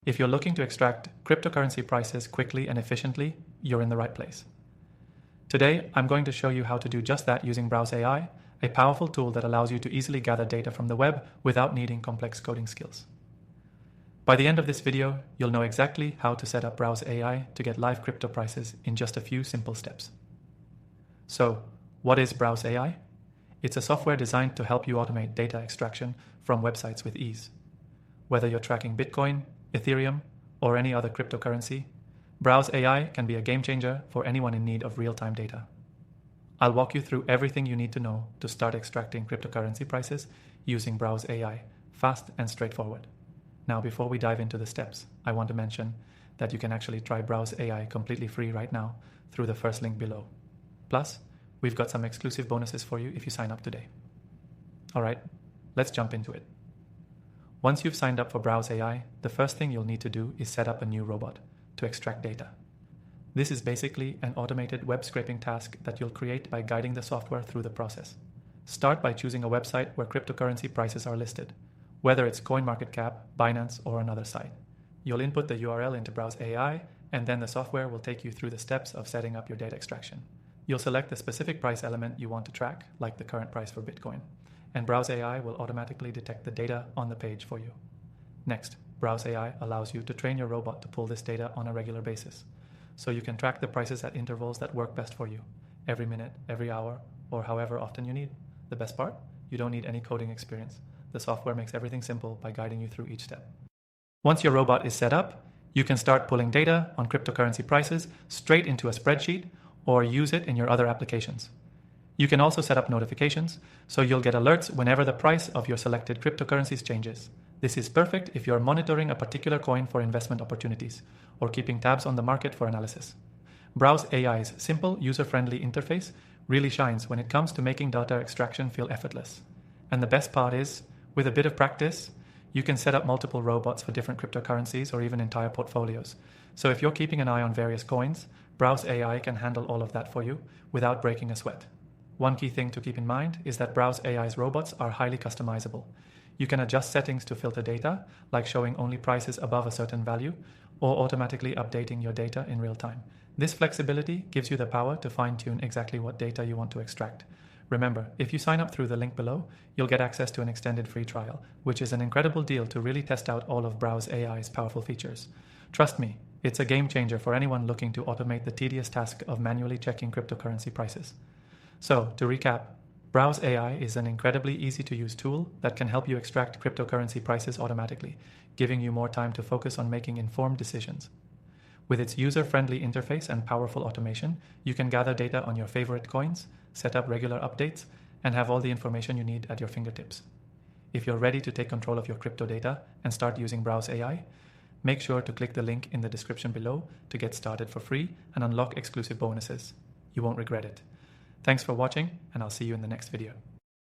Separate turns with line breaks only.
If you're looking to extract cryptocurrency prices quickly and efficiently, you're in the right place. Today, I'm going to show you how to do just that using Browse AI, a powerful tool that allows you to easily gather data from the web without needing complex coding skills. By the end of this video, you'll know exactly how to set up Browse AI to get live crypto prices in just a few simple steps. So, what is Browse AI? It's a software designed to help you automate data extraction from websites with ease. Whether you're tracking Bitcoin, Ethereum, or any other cryptocurrency, Browse AI can be a game changer for anyone in need of real-time data. I'll walk you through everything you need to know to start extracting cryptocurrency prices using Browse AI, fast and straightforward. Now, before we dive into the steps, I want to mention that you can actually try Browse AI completely free right now through the first link below. Plus, we've got some exclusive bonuses for you if you sign up today. All right, let's jump into it. Once you've signed up for Browse AI, the first thing you'll need to do is set up a new robot to extract data. This is basically an automated web scraping task that you'll create by guiding the software through the process. Start by choosing a website where cryptocurrency prices are listed, whether it's CoinMarketCap, Binance, or another site. You'll input the URL into Browse AI, and then the software will take you through the steps of setting up your data extraction. You'll select the specific price element you want to track, like the current price for Bitcoin, and Browse AI will automatically detect the data on the page for you. Next, Browse AI allows you to train your robot to pull this data on a regular basis, so you can track the prices at intervals that work best for you, every minute, every hour, or however often you need. The best part? You don't need any coding experience. The software makes everything simple by guiding you through each step. Once your robot is set up, you can start pulling data on cryptocurrency prices straight into a spreadsheet or use it in your other applications. You can also set up notifications, so you'll get alerts whenever the price of your selected cryptocurrencies changes. This is perfect if you're monitoring a particular coin for investment opportunities or keeping tabs on the market for analysis. Browse AI's simple, user-friendly interface really shines when it comes to making data extraction feel effortless. And the best part is, with a bit of practice, you can set up multiple robots for different cryptocurrencies or even entire portfolios. So if you're keeping an eye on various coins, Browse AI can handle all of that for you without breaking a sweat. One key thing to keep in mind is that Browse AI's robots are highly customizable. You can adjust settings to filter data, like showing only prices above a certain value, or automatically updating your data in real time. This flexibility gives you the power to fine-tune exactly what data you want to extract. Remember, if you sign up through the link below, you'll get access to an extended free trial, which is an incredible deal to really test out all of Browse AI's powerful features. Trust me, it's a game changer for anyone looking to automate the tedious task of manually checking cryptocurrency prices. So, to recap, Browse AI is an incredibly easy-to-use tool that can help you extract cryptocurrency prices automatically, giving you more time to focus on making informed decisions. With its user-friendly interface and powerful automation, you can gather data on your favorite coins, set up regular updates, and have all the information you need at your fingertips. If you're ready to take control of your crypto data and start using Browse AI, make sure to click the link in the description below to get started for free and unlock exclusive bonuses. You won't regret it. Thanks for watching, and I'll see you in the next video.